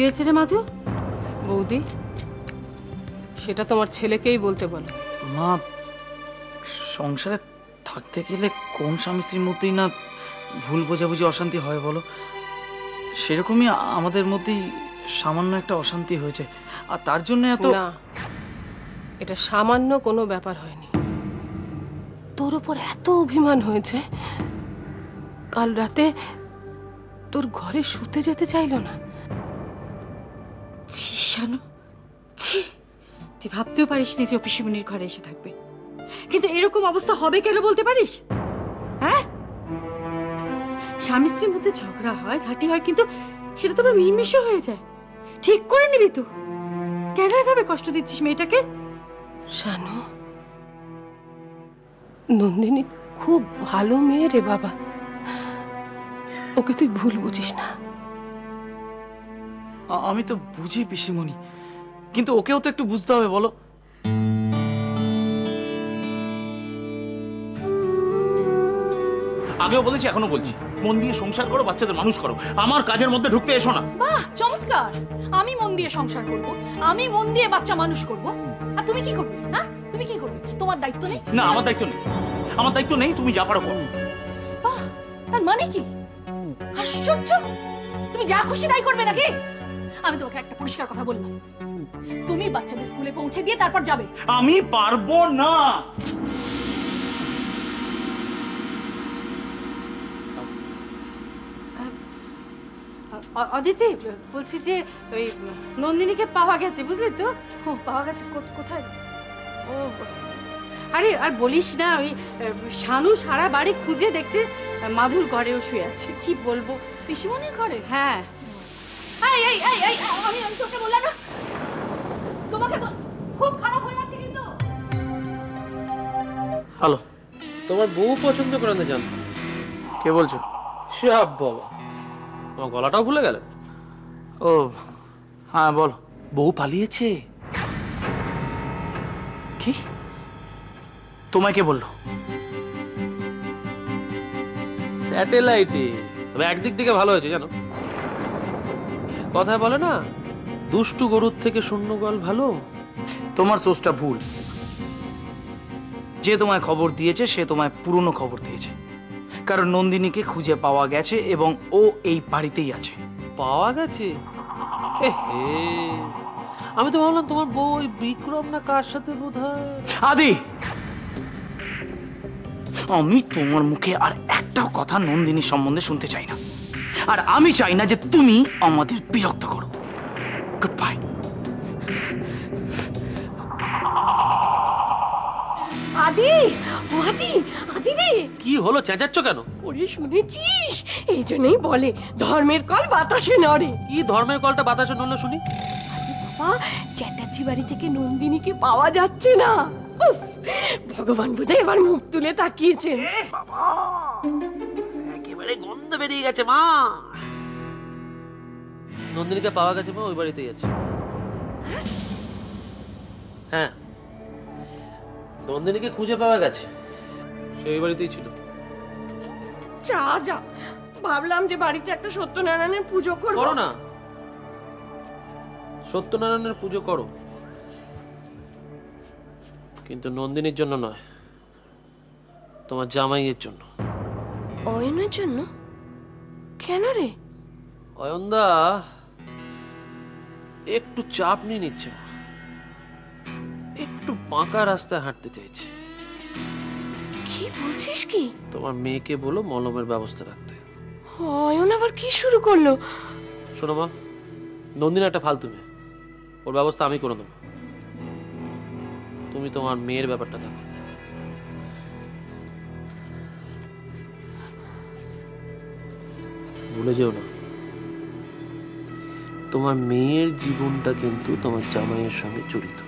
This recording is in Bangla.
হয়েছে রে মাধু? বৌদি, সেটা তোমার ছেলেকেই বলতে বলো। মা, সংসারে থাকতে গেলে কোন স্বামী স্ত্রীর মধ্যেই না ভুল বোঝাবুঝি অশান্তি হয় বলো? সেরকমই আমাদের মধ্যেই সামান্য একটা অশান্তি হয়েছে, আর তার জন্য এত না, এটা সামান্য কোনো ব্যাপার হয়নি। তোর উপর এত অভিমান হয়েছে, কাল রাতে তোর ঘরে শুতে যেতে চাইলো না। ছি শানু, ছি, তুই ভাবতেও পারিস নি যে পিসিমণির ঘরে এসে থাকবে। কিন্তু এরকম অবস্থা হবে কেন বলতে পারিস? হ্যাঁ, স্বামী স্ত্রীর মধ্যে ঝগড়া হয়, ঝাঁটি হয়, কিন্তু সেটা তোমার মিলমিশে হয়ে যায়। ঠিক করে নিবি তো। কেন এভাবে কষ্ট দিচ্ছিস মেয়েটাকে? শানু, নন্দিনী খুব ভালো মেয়ে রে বাবা, ওকে তুই ভুল বুঝিস না। আমি তো বুঝি পিসিমণি, কিন্তু ওকেও তো একটু বুঝতে হবে বলো। আগেও বলেছি, এখনো বলছি, মন দিয়ে সংসার করো, বাচ্চাদের মানুষ করো, আমার কাজের মধ্যে ঢুকতে এসো না। বাহ, চমৎকার! আমি মন দিয়ে সংসার করব, আমি মন দিয়ে বাচ্চা মানুষ করব, আর তুমি কি করবে? হ্যাঁ, তুমি কি করবে? তোমার দায়িত্ব নেই? না, আমার দায়িত্ব নেই, আমার দায়িত্ব নেই, তুমি যা পারো করো। বাহ, তার মানে কি? আশ্চর্য! তুমি যা খুশি তাই করবে নাকি? আমি তোমাকে একটা পরিষ্কার কথা বললাম, তুমি বাচ্চাদের স্কুলে পৌঁছে দিয়ে তারপর যাবে। আমি পারবো না। অদিতি, বলছি যে ওই নন্দিনীকে পাওয়া গেছে, বুঝলি তো? ও পাওয়া গেছে। কোথায়? ও আরে আর বলিস না, ওই শানু সারা বাড়ি খুঁজে দেখছে মাধুর ঘরেও শুয়ে আছে। কি বলবো, পিসিমণির ঘরে? হ্যাঁ। এই এই এই এই, আমি তোকে বললাম না, তোমাকে খুব খারাপ হয়ে যাচ্ছে কিন্তু। হ্যালো, তোমার বউ পছন্দ করে না জানতো? কে বলছো? সব বাবা, তোমার গলাটাও ভুলে গেল? ও হ্যাঁ, বল। বউ পালিয়েছে। কি? তোমায় কে বললো? স্যাটেলাইটে। তবে একদিক থেকে ভালো হয়েছে জানো, কথায় বলে না, দুষ্টু গরুর থেকে শূন্য গোয়াল ভালো। তোমার সোর্সটা ভুল। যে তোমায় খবর দিয়েছে সে তোমায় পুরনো খবর দিয়েছে, কারণ নন্দিনীকে খুঁজে পাওয়া গেছে এবং ও এই বাড়িতেই আছে। পাওয়া গেছে? আমি তো ভাবলাম তোমার বউ ওই বিক্রম না কার সাথে বোধহয়। আদি, আমি তোমার মুখে আর একটাও কথা নন্দিনীর সম্বন্ধে শুনতে চাই না, আর আমি চাই না যে তুমি আমাদের বিরক্ত করো। Good bye. আদি, আদি, আদি রে! কি হলো, চেঁচাচ্ছ কেন? ওরে শুনেছিস, এই জন্যই বলে ধর্মের কল বাতাসে নড়ে। কি ধর্মের কলটা বাতাসে নড়লো শুনি? বাবা, চ্যাটার্জি বাড়ি থেকে নন্দিনীকে পাওয়া যাচ্ছে না। উফ, ভগবান বোধহয় এবার মুখ তুলে তাকিয়েছেন। বাবা, একেবারে গন্ধ বেরিয়ে গেছে মা। নন্দিনীকে পাওয়া গেছে মা, ওই বাড়িতেই আছে। হ্যাঁ, নন্দিনীকে খুঁজে পাওয়া গেছে, সেই বাড়িতেই ছিল। যা যা, ভাবলাম যে বাড়িতে একটা সত্যনারায়ণের পুজো করব। করো না, সত্যনারায়ণের পুজো করো, কিন্তু নন্দিনীর জন্য নয়, তোমার জামাইয়ের জন্য। অয়নের জন্য? কেন রে? অয়নদা একটু চাপ নিয়ে নিচ্ছে, একটু বাঁকা রাস্তায় হাঁটতে চাইছে। কি বলছিস কি? তোমার মেয়েকে বলো মলমের ব্যবস্থা রাখতে। অয়ন আবার কি শুরু করলো? শোনো মা, নন্দিনী একটা ফালতু মেয়ে, ওর ব্যবস্থা আমি করে দেবো। তুমি তোমার মেয়ের ব্যাপারটা দেখো। ভুলে যেও না, তোমার মেয়ের জীবনটা কিন্তু তোমার জামাইয়ের সঙ্গে জড়িত।